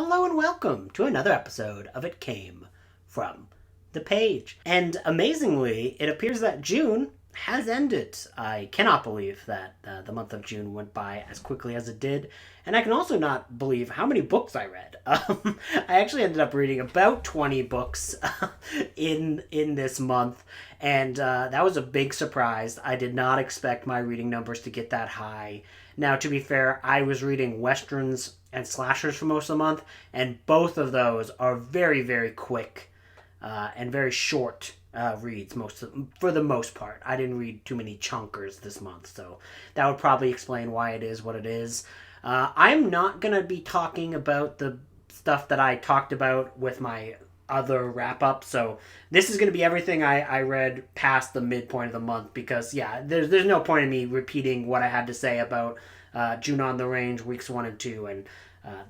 Hello and welcome to another episode of It Came From the Page. And amazingly, it appears that June has ended. I cannot believe that the month of June went by as quickly as it did. And I can also not believe how many books I read. I actually ended up reading about 20 books in this month. And that was a big surprise. I did not expect my reading numbers to get that high. Now, to be fair, I was reading westerns and slashers for most of the month, and both of those are very, very quick and very short reads for the most part. I didn't read too many chunkers this month, so that would probably explain why it is what it is. I'm not going to be talking about the stuff that I talked about with my other wrap-up, so this is going to be everything I read past the midpoint of the month, because there's no point in me repeating what I had to say about June on the Range weeks 1 and 2 and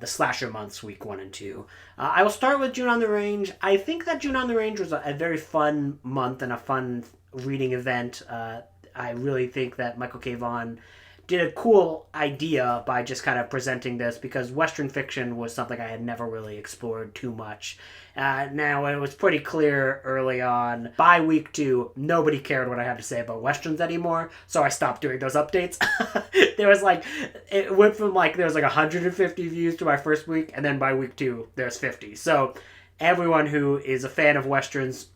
the slasher months week 1 and 2. I will start with June on the Range. I think that June on the Range was a very fun month and a fun reading event. I really think that Michael K. Vaughan did a cool idea by just kind of presenting this, because Western fiction was something I had never really explored too much. Now, it was pretty clear early on, by week 2, nobody cared what I had to say about Westerns anymore, so I stopped doing those updates. It went from there was 150 views to my first week, and then by week 2, there's 50. So everyone who is a fan of Westerns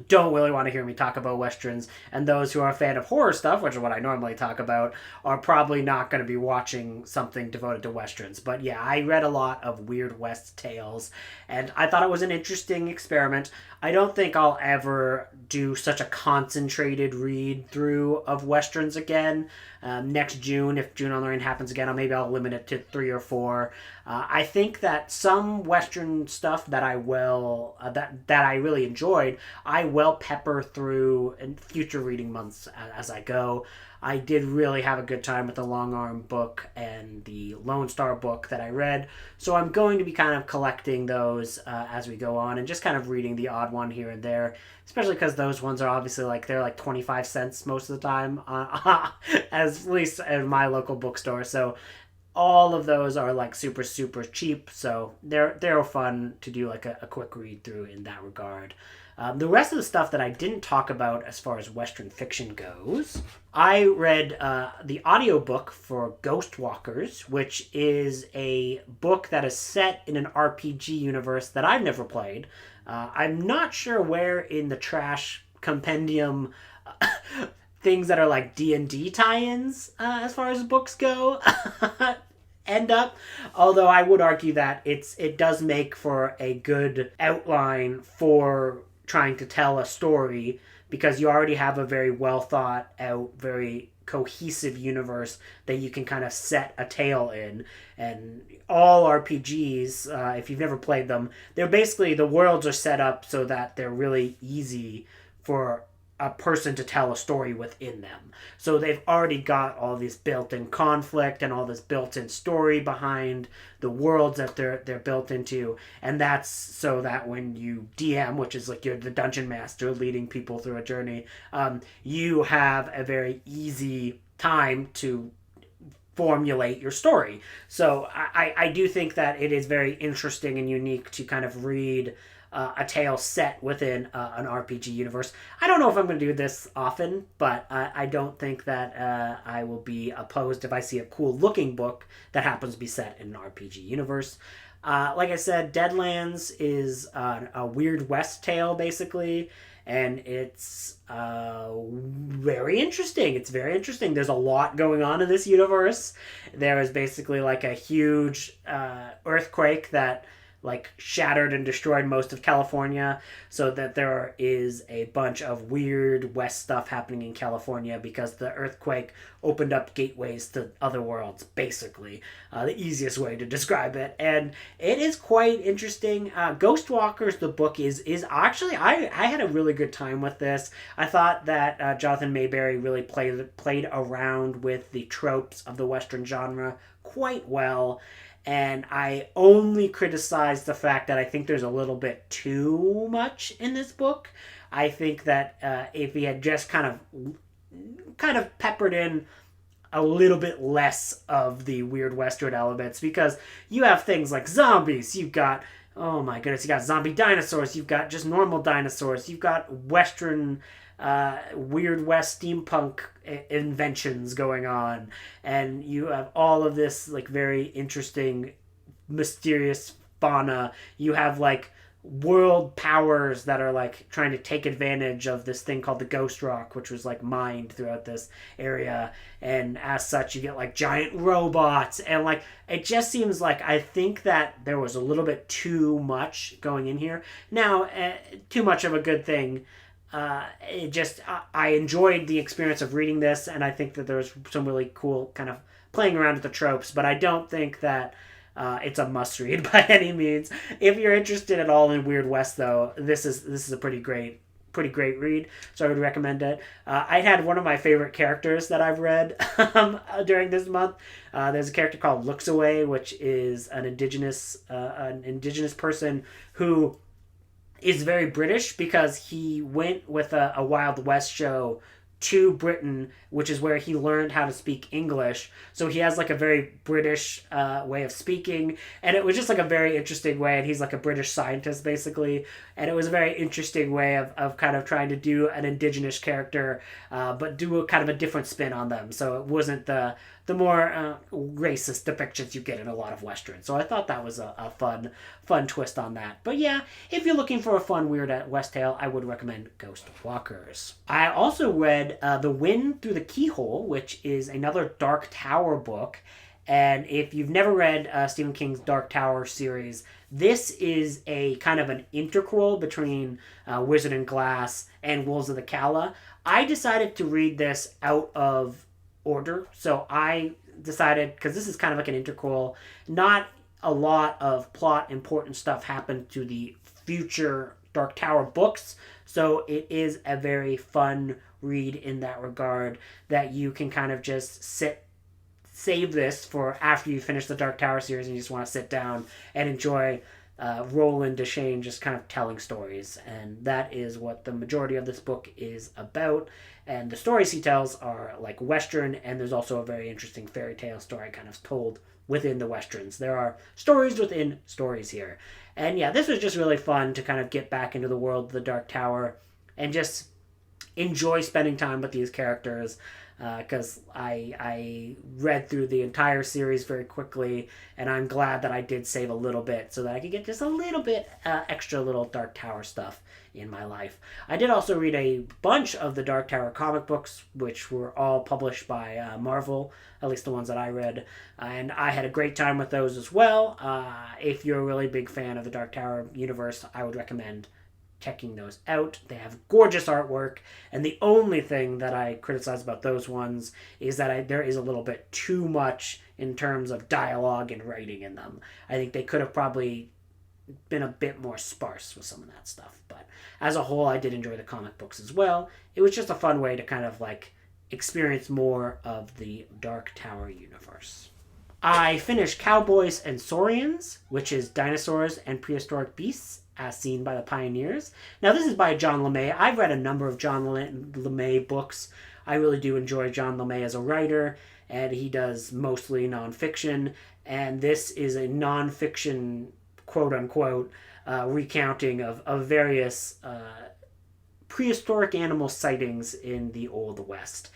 don't really want to hear me talk about Westerns, and those who are a fan of horror stuff, which is what I normally talk about, are probably not going to be watching something devoted to Westerns. But yeah, I read a lot of Weird West tales, and I thought it was an interesting experiment. I don't think I'll ever do such a concentrated read through of Westerns again. Next June, if June on the Range happens again, I'll limit it to 3 or 4. I think that some Western stuff that I will that I really enjoyed, I will pepper through in future reading months as I go. I did really have a good time with the Long Arm book and the Lone Star book that I read, so I'm going to be kind of collecting those as we go on, and just kind of reading the odd one here and there, especially because those ones are obviously they're 25 cents most of the time, as at least in my local bookstore. So all of those are super, super cheap, so they're fun to do a quick read through in that regard. The rest of the stuff that I didn't talk about as far as Western fiction goes, I read the audiobook for Ghostwalkers, which is a book that is set in an RPG universe that I've never played. I'm not sure where in the trash compendium things that are D&D tie-ins as far as books go end up, although I would argue that it does make for a good outline for trying to tell a story, because you already have a very well thought out, very cohesive universe that you can kind of set a tale in. And all RPGs, if you've never played them, they're basically, the worlds are set up so that they're really easy for a person to tell a story within them. So they've already got all this built-in conflict and all this built-in story behind the worlds that they're built into, and that's so that when you DM, which is you're the dungeon master leading people through a journey, you have a very easy time to formulate your story. So I do think that it is very interesting and unique to kind of read a tale set within an RPG universe. I don't know if I'm going to do this often, but I don't think that I will be opposed if I see a cool looking book that happens to be set in an RPG universe. Like I said, Deadlands is a Weird West tale, basically, and it's very interesting. It's very interesting. There's a lot going on in this universe. There is basically a huge earthquake that shattered and destroyed most of California, so that there is a bunch of weird West stuff happening in California because the earthquake opened up gateways to other worlds, basically. The easiest way to describe it. And it is quite interesting. Ghostwalkers, the book, is actually, I had a really good time with this. I thought that Jonathan Mayberry really played around with the tropes of the Western genre quite well. And I only criticize the fact that I think there's a little bit too much in this book. I think that if he had just kind of peppered in a little bit less of the weird Western elements, because you have things like zombies, you've got, oh my goodness, you got zombie dinosaurs, you've got just normal dinosaurs, you've got Western, Weird West steampunk inventions going on, and you have all of this like very interesting, mysterious fauna. You have like world powers that are like trying to take advantage of this thing called the ghost rock, which was like mined throughout this area, and as such you get like giant robots, and like it just seems like, I think that there was a little bit too much going in here. Now, too much of a good thing. I enjoyed the experience of reading this, and I think that there was some really cool kind of playing around with the tropes, but I don't think that it's a must read by any means. If you're interested at all in Weird West, though, this is a pretty great read. So I would recommend it. I had one of my favorite characters that I've read during this month. There's a character called Looks Away, which is an indigenous person who is very British, because he went with a Wild West show to Britain, which is where he learned how to speak English. So he has like a very British way of speaking, and it was just like a very interesting way. And he's like a British scientist basically, and it was a very interesting way of kind of trying to do an indigenous character, but do a kind of a different spin on them. So it wasn't the more racist depictions you get in a lot of westerns. So I thought that was a fun twist on that. But yeah, if you're looking for a fun Weird West tale, I would recommend Ghost Walkers. I also read The Wind Through the Keyhole, which is another Dark Tower book. And if you've never read Stephen King's Dark Tower series, this is a kind of an interquel between Wizard and Glass and Wolves of the Calla. I decided to read this out of order. So I decided, because this is kind of like an interquel, not a lot of plot important stuff happened to the future Dark Tower books. So it is a very fun read in that regard, that you can kind of just save this for after you finish the Dark Tower series and you just want to sit down and enjoy Roland Deschain just kind of telling stories. And that is what the majority of this book is about. And the stories he tells are like Western, and there's also a very interesting fairy tale story kind of told within the Westerns. There are stories within stories here. And yeah, this was just really fun to kind of get back into the world of the Dark Tower and just enjoy spending time with these characters, because I read through the entire series very quickly, and I'm glad that I did save a little bit so that I could get just a little bit extra little Dark Tower stuff in my life. I did also read a bunch of the Dark Tower comic books, which were all published by Marvel, at least the ones that I read, and I had a great time with those as well. If you're a really big fan of the Dark Tower universe, I would recommend checking those out. They have gorgeous artwork, and the only thing that I criticize about those ones is that there is a little bit too much in terms of dialogue and writing in them. I think they could have probably been a bit more sparse with some of that stuff, but as a whole I did enjoy the comic books as well. It was just a fun way to kind of like experience more of the Dark Tower universe. I finished Cowboys and Saurians, which is dinosaurs and prehistoric beasts as seen by the pioneers. Now, this is by John LeMay. I've read a number of John LeMay books. I really do enjoy John LeMay as a writer, and he does mostly nonfiction. And this is a nonfiction, quote-unquote, recounting of various prehistoric animal sightings in the Old West.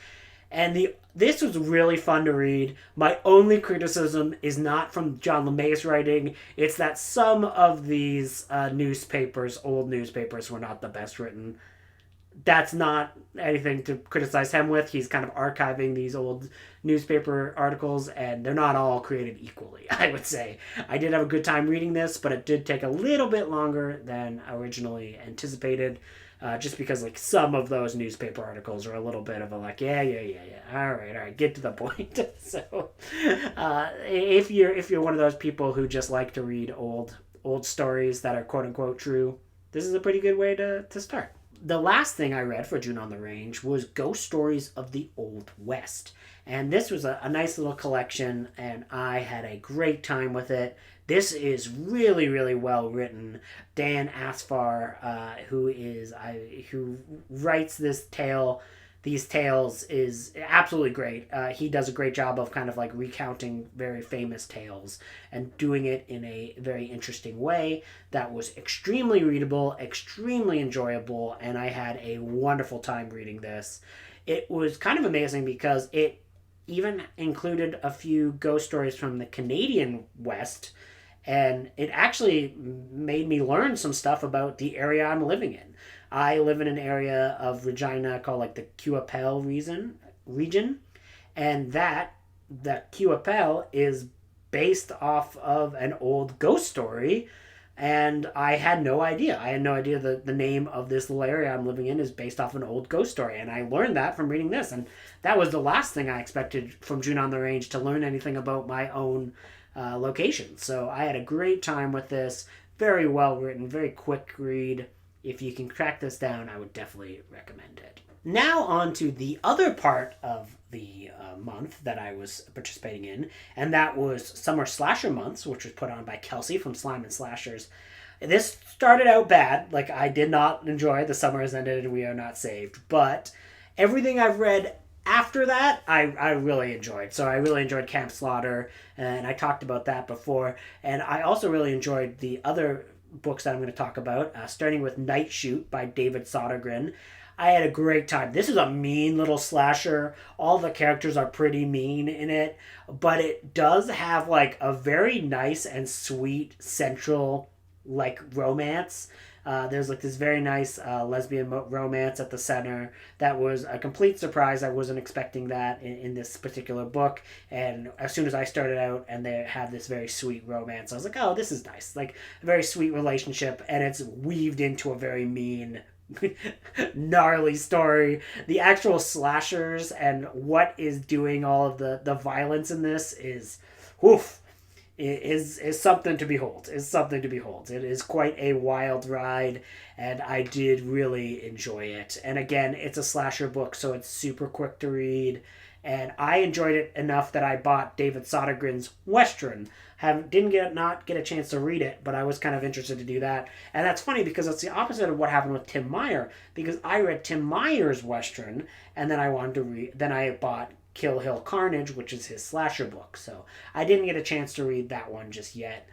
And this was really fun to read. My only criticism is not from John LeMay's writing. It's that some of these old newspapers, were not the best written. That's not anything to criticize him with. He's kind of archiving these old newspaper articles, and they're not all created equally, I would say. I did have a good time reading this, but it did take a little bit longer than originally anticipated. Just because like some of those newspaper articles are a little bit of a like, yeah, all right, get to the point. So if you're one of those people who just like to read old stories that are quote unquote true, this is a pretty good way to start. The last thing I read for June on the Range was Ghost Stories of the Old West. And this was a nice little collection, and I had a great time with it. This is really, really well written. Dan Asfar, who writes this tale, these tales is absolutely great. He does a great job of kind of like recounting very famous tales and doing it in a very interesting way that was extremely readable, extremely enjoyable, and I had a wonderful time reading this. It was kind of amazing because it even included a few ghost stories from the Canadian West, and it actually made me learn some stuff about the area I'm living in. I live in an area of Regina called like the Qu'Appelle region, and that Qu'Appelle is based off of an old ghost story, and I had no idea. I had no idea that the name of this little area I'm living in is based off an old ghost story, and I learned that from reading this, and that was the last thing I expected from June on the Range, to learn anything about my own location. So I had a great time with this. Very well written, very quick read. If you can track this down, I would definitely recommend it. Now on to the other part of the month that I was participating in, and that was Summer Slasher Months, which was put on by Kelsey from Slime and Slashers. This started out bad. Like, I did not enjoy The Summer Has Ended and We Are Not Saved, but everything I've read after that, I really enjoyed. So I really enjoyed Camp Slaughter, and I talked about that before, and I also really enjoyed the other books that I'm going to talk about, starting with Nightshoot by David Sodergren. I had a great time. This is a mean little slasher. All the characters are pretty mean in it, but it does have like a very nice and sweet central like romance. There's like this very nice lesbian romance at the center that was a complete surprise. I wasn't expecting that in this particular book, and as soon as I started out and they had this very sweet romance, I was like, oh, this is nice. Like a very sweet relationship, and it's weaved into a very mean gnarly story. The actual slashers and what is doing all of the violence in this is woof. Is something to behold. Is something to behold. It is quite a wild ride, and I did really enjoy it. And again, it's a slasher book, so it's super quick to read. And I enjoyed it enough that I bought David Sodergren's Western. Didn't get a chance to read it, but I was kind of interested to do that. And that's funny because it's the opposite of what happened with Tim Meyer. Because I read Tim Meyer's Western, and then I wanted to read. Then I bought Kill Hill Carnage, which is his slasher book. So I didn't get a chance to read that one just yet.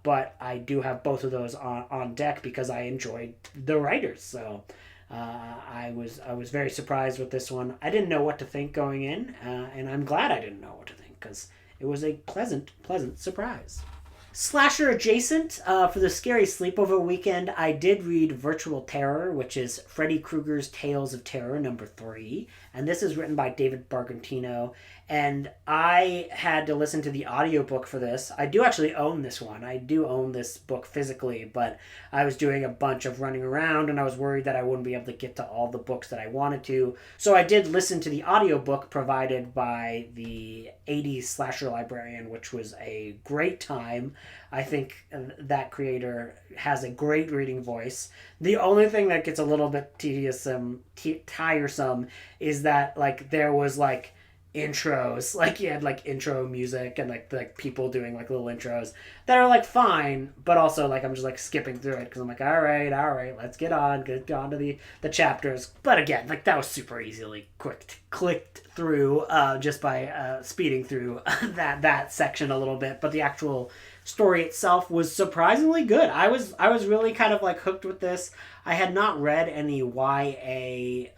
But I do have both of those on deck because I enjoyed the writers. So I was very surprised with this one. I didn't know what to think going in, and I'm glad I didn't know what to think because it was a pleasant surprise. Slasher adjacent, for the scary sleepover weekend, I did read Virtual Terror, which is Freddy Krueger's Tales of Terror, number 3. And this is written by David Bargantino. And I had to listen to the audiobook for this. I do actually own this one. I do own this book physically, but I was doing a bunch of running around, and I was worried that I wouldn't be able to get to all the books that I wanted to. So I did listen to the audiobook provided by the 80s Slasher Librarian, which was a great time. I think that creator has a great reading voice. The only thing that gets a little bit tiresome is that like there was like intros, like you had like intro music and like people doing like little intros that are like fine, but also like I'm just like skipping through it because I'm like, all right, let's get on to the chapters. But again, like that was super easily clicked through just by speeding through that section a little bit. But the actual story itself was surprisingly good. I was really kind of like hooked with this. I had not read any YA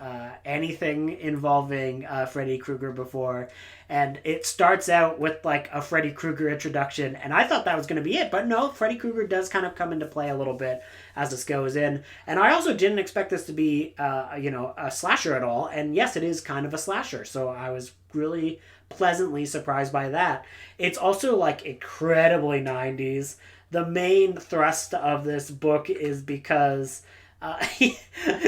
anything involving Freddy Krueger before, and it starts out with like a Freddy Krueger introduction, and I thought that was going to be it, but no, Freddy Krueger does kind of come into play a little bit as this goes in, and I also didn't expect this to be a slasher at all, and yes, it is kind of a slasher, so I was really pleasantly surprised by that. It's also like incredibly 90s. The main thrust of this book is because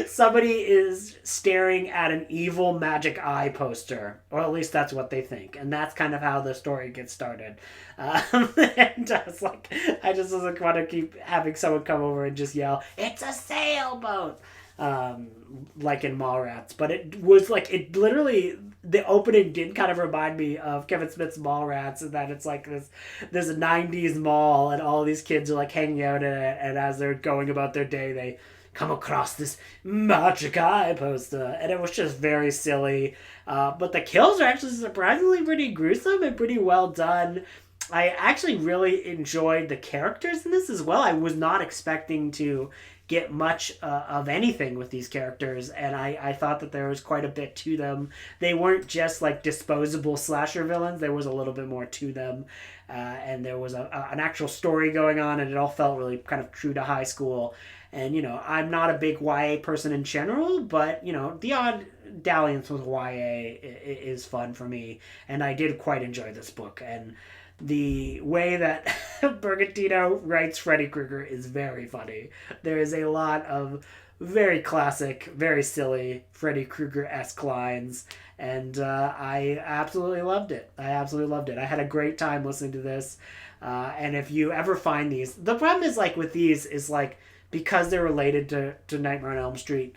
somebody is staring at an evil magic eye poster, or at least that's what they think, and that's kind of how the story gets started. And I just was want to keep having someone come over and just yell, "It's a sailboat!" Like in Mallrats, but it was like it literally. The opening did kind of remind me of Kevin Smith's Mallrats, and that it's like this 90s mall, and all these kids are like hanging out in it, and as they're going about their day, they come across this magic eye poster, and it was just very silly. But the kills are actually surprisingly pretty gruesome and pretty well done. I actually really enjoyed the characters in this as well. I was not expecting to get much of anything with these characters, and I thought that there was quite a bit to them. They weren't just like disposable slasher villains. There was a little bit more to them, and there was an actual story going on, and it all felt really kind of true to high school. And I'm not a big YA person in general, but the odd dalliance with YA is fun for me, and I did quite enjoy this book. And the way that Bergantino writes Freddy Krueger is very funny. There is a lot of very classic, very silly Freddy Krueger-esque lines, and I absolutely loved it. I had a great time listening to this, and if you ever find these, the problem is like with these is like because they're related to Nightmare on Elm Street,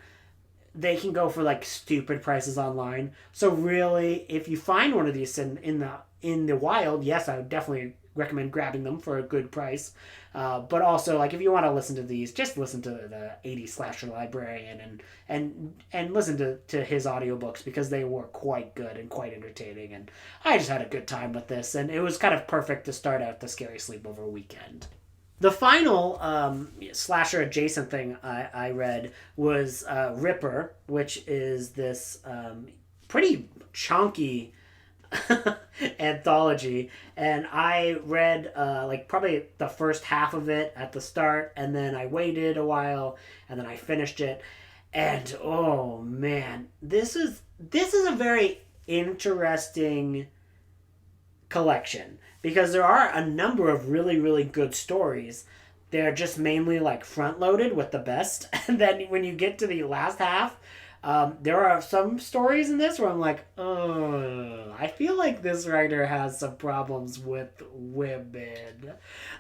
they can go for like stupid prices online. So really, if you find one of these in the wild, yes, I would definitely recommend grabbing them for a good price. But also, like, if you want to listen to these, just listen to the 80s Slasher Librarian and listen to his audiobooks, because they were quite good and quite entertaining. And I just had a good time with this, and it was kind of perfect to start out the Scary Sleepover Weekend. The final slasher adjacent thing I read was Ripper, which is this pretty chunky anthology, and I read like probably the first half of it at the start, and then I waited a while, and then I finished it, and oh man, this is a very interesting collection, because there are a number of really, really good stories. They're just mainly like front loaded with the best, and then when you get to the last half, there are some stories in this where I'm like, oh, I feel like this writer has some problems with women.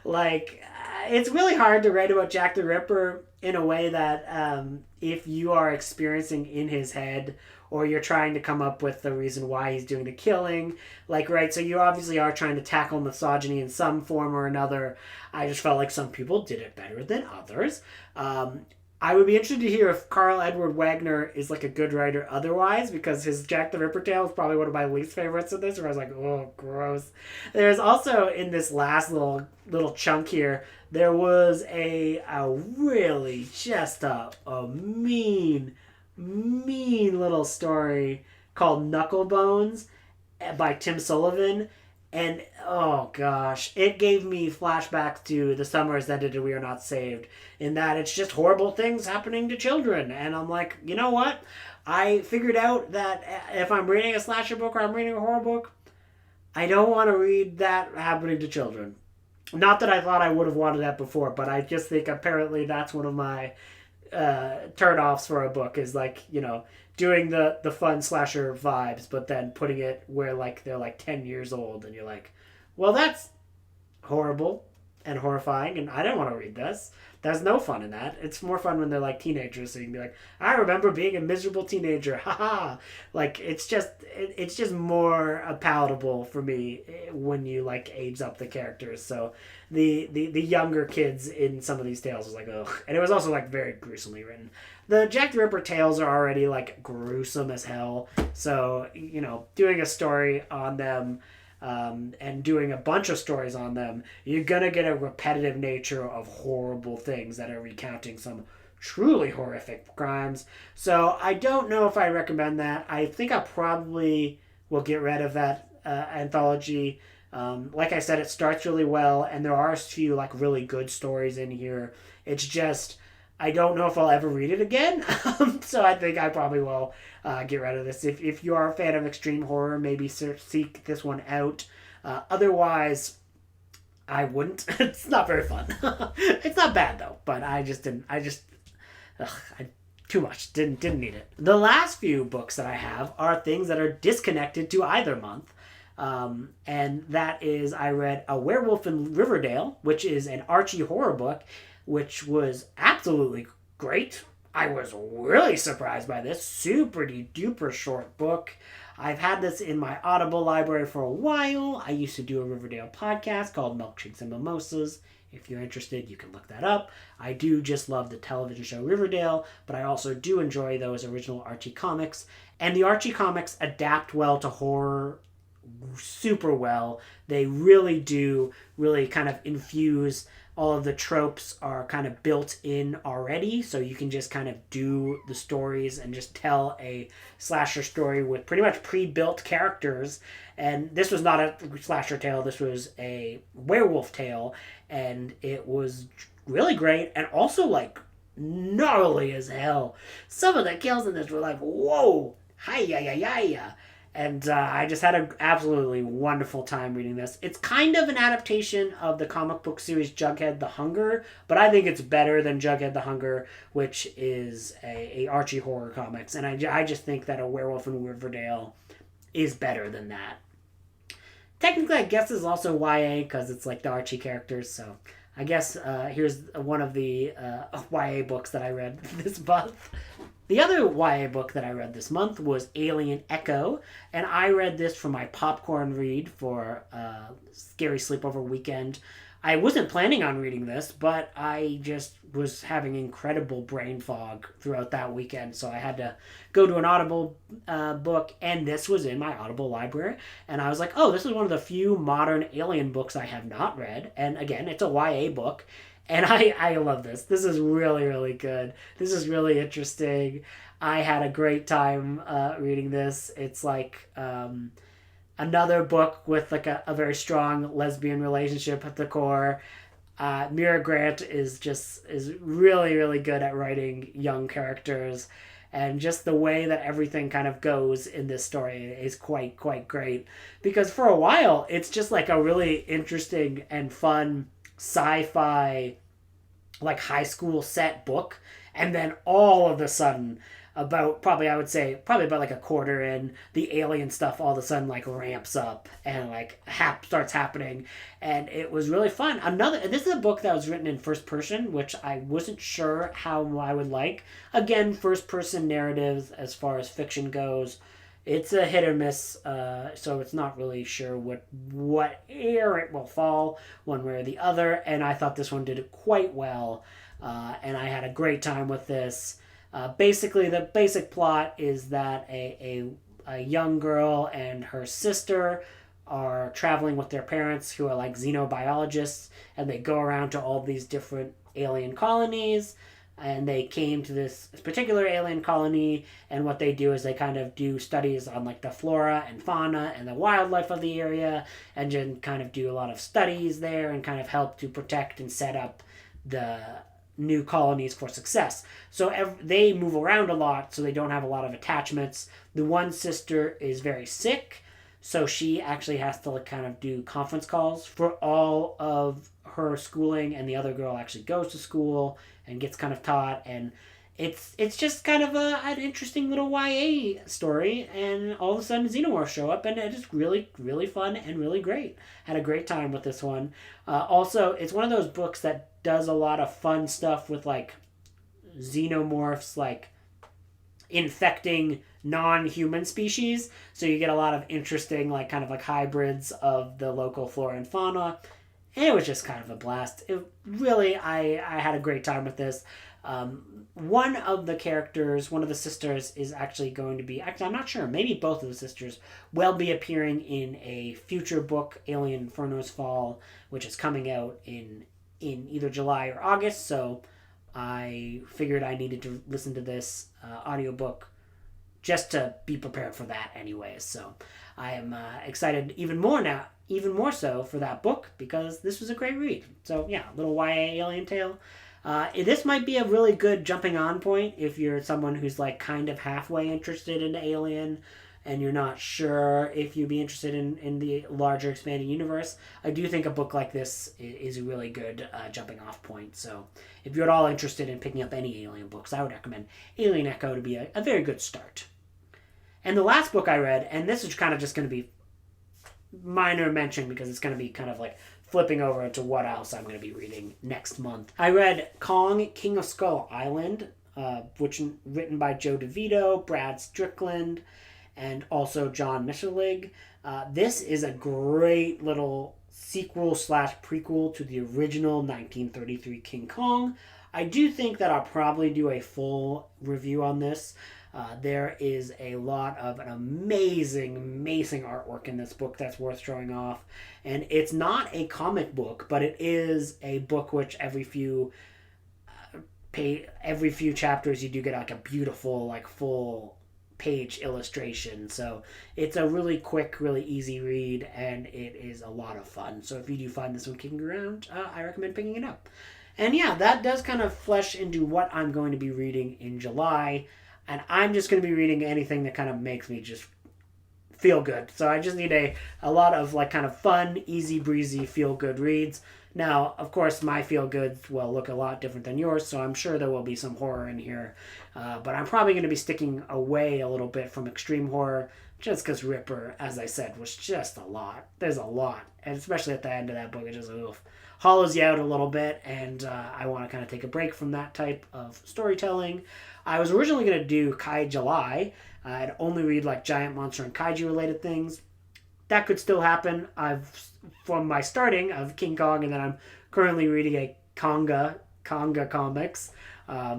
Like, it's really hard to write about Jack the Ripper in a way that if you are experiencing in his head, or you're trying to come up with the reason why he's doing the killing. Like, right, so you obviously are trying to tackle misogyny in some form or another. I just felt like some people did it better than others. I would be interested to hear if Carl Edward Wagner is like a good writer otherwise, because his Jack the Ripper tale is probably one of my least favorites of this, where I was like, oh, gross. There's also, in this last little chunk here, there was a really just a mean little story called Knuckle Bones by Tim Sullivan. And oh gosh, it gave me flashbacks to The Summer Has Ended and We Are Not Saved, in that it's just horrible things happening to children. And I'm like, you know what? I figured out that if I'm reading a slasher book or I'm reading a horror book, I don't want to read that happening to children. Not that I thought I would have wanted that before, but I just think apparently that's one of my turn-offs for a book, is like, doing the fun slasher vibes, but then putting it where like they're like 10 years old, and you're like, well, that's horrible and horrifying, and I don't want to read this. There's no fun in that. It's more fun when they're like teenagers, so you can be like, I remember being a miserable teenager, haha. Like, it's just more palatable for me when you like age up the characters. So the younger kids in some of these tales was like, ugh. And it was also like very gruesomely written. The Jack the Ripper tales are already like gruesome as hell, so doing a story on them, and doing a bunch of stories on them, you're gonna get a repetitive nature of horrible things that are recounting some truly horrific crimes. So I don't know if I recommend that. I think I probably will get rid of that anthology. Like I said, it starts really well, and there are a few like really good stories in here. It's just, I don't know if I'll ever read it again. So I think I probably will get rid of this. If you are a fan of extreme horror, maybe seek this one out. Otherwise, I wouldn't. It's not very fun. It's not bad though, but too much. Didn't need it. The last few books that I have are things that are disconnected to either month. And that is, I read A Werewolf in Riverdale, which is an Archie horror book, which was absolutely great. I was really surprised by this. Super duper short book. I've had this in my Audible library for a while. I used to do a Riverdale podcast called Milkshakes and Mimosas. If you're interested, you can look that up. I do just love the television show Riverdale, but I also do enjoy those original Archie comics. And the Archie comics adapt well to horror super well. They really do really kind of infuse all of the tropes are kind of built in already, so you can just kind of do the stories and just tell a slasher story with pretty much pre-built characters. And this was not a slasher tale, this was a werewolf tale, and it was really great and also like gnarly as hell. Some of the kills in this were like, whoa, hi-ya-ya-ya-ya. And I just had an absolutely wonderful time reading this. It's kind of an adaptation of the comic book series Jughead the Hunger, but I think it's better than Jughead the Hunger, which is a Archie horror comics. And I just think that A Werewolf in Riverdale is better than that. Technically, I guess it's also YA because it's like the Archie characters. So I guess here's one of the YA books that I read this month. The other YA book that I read this month was Alien Echo, and I read this for my popcorn read for Scary Sleepover Weekend. I wasn't planning on reading this, but I just was having incredible brain fog throughout that weekend, so I had to go to an Audible book, and this was in my Audible library, and I was like, oh, this is one of the few modern Alien books I have not read, and again, it's a YA book. And I love this. This is really, really good. This is really interesting. I had a great time reading this. It's like another book with like a very strong lesbian relationship at the core. Mira Grant is really, really good at writing young characters. And just the way that everything kind of goes in this story is quite great. Because for a while, it's just like a really interesting and fun sci-fi like high school set book, and then all of a sudden about probably about like a quarter in, the alien stuff all of a sudden like ramps up and like starts happening, and it was really fun. This is a book that was written in first person, which I wasn't sure how I would like. Again, first person narratives as far as fiction goes, it's a hit or miss, so it's not really sure what air it will fall one way or the other, and I thought this one did it quite well, and I had a great time with this. Basically, the basic plot is that a young girl and her sister are traveling with their parents, who are like xenobiologists, and they go around to all these different alien colonies. And they came to this particular alien colony, and what they do is they kind of do studies on like the flora and fauna and the wildlife of the area, and then kind of do a lot of studies there and kind of help to protect and set up the new colonies for success. So they move around a lot, so they don't have a lot of attachments. The one sister is very sick, so she actually has to like kind of do conference calls for all of her schooling, and the other girl actually goes to school and gets kind of taught, and it's just kind of an interesting little YA story, and all of a sudden xenomorphs show up, and it is really, really fun and really great. Had a great time with this one. Also, it's one of those books that does a lot of fun stuff with like xenomorphs like infecting non-human species, so you get a lot of interesting like kind of like hybrids of the local flora and fauna. And it was just kind of a blast. I had a great time with this. One of the sisters is actually going to be, I'm not sure, maybe both of the sisters will be appearing in a future book, Alien Inferno's Fall, which is coming out in either July or August. So I figured I needed to listen to this audiobook just to be prepared for that anyways. So I am excited even more so for that book, because this was a great read. So yeah, little YA alien tale. This might be a really good jumping on point if you're someone who's like kind of halfway interested in Alien and you're not sure if you'd be interested in the larger expanding universe. I do think a book like this is a really good jumping off point. So if you're at all interested in picking up any Alien books, I would recommend Alien Echo to be a very good start. And the last book I read, and this is kind of just going to be minor mention because it's going to be kind of like flipping over into what else I'm going to be reading next month. I read Kong, King of Skull Island, which written by Joe DeVito, Brad Strickland, and also John Michelig. This is a great little sequel slash prequel to the original 1933 King Kong. I do think that I'll probably do a full review on this. There is a lot of an amazing artwork in this book that's worth showing off. And it's not a comic book, but it is a book which every few chapters you do get like a beautiful, like full page illustration. So it's a really quick, really easy read, and it is a lot of fun. So if you do find this one kicking around, I recommend picking it up. And yeah, that does kind of flesh into what I'm going to be reading in July. And I'm just going to be reading anything that kind of makes me just feel good. So I just need a lot of like kind of fun, easy breezy, feel good reads. Now, of course, my feel goods will look a lot different than yours, so I'm sure there will be some horror in here. But I'm probably going to be sticking away a little bit from extreme horror, just because Ripper, as I said, was just a lot. There's a lot. And especially at the end of that book, it just hollows you out a little bit, and I want to kind of take a break from that type of storytelling. I was originally going to do Kai July. I'd only read like giant monster and kaiju related things. That could still happen. From my starting of King Kong, and then I'm currently reading a Konga comics.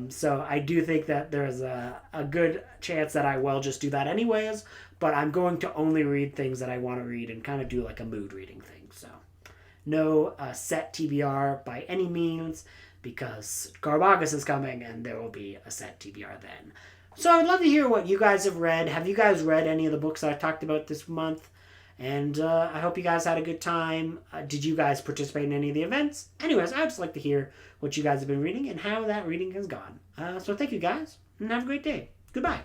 So I do think that there's a good chance that I will just do that anyways, but I'm going to only read things that I want to read and kind of do like a mood reading thing. So no set TBR by any means, because Garbagus is coming and there will be a set TBR then. So I'd love to hear what you guys have read. Have you guys read any of the books I talked about this month? And I hope you guys had a good time. Did you guys participate in any of the events? Anyways, I'd just like to hear what you guys have been reading and how that reading has gone. So thank you guys, and have a great day. Goodbye.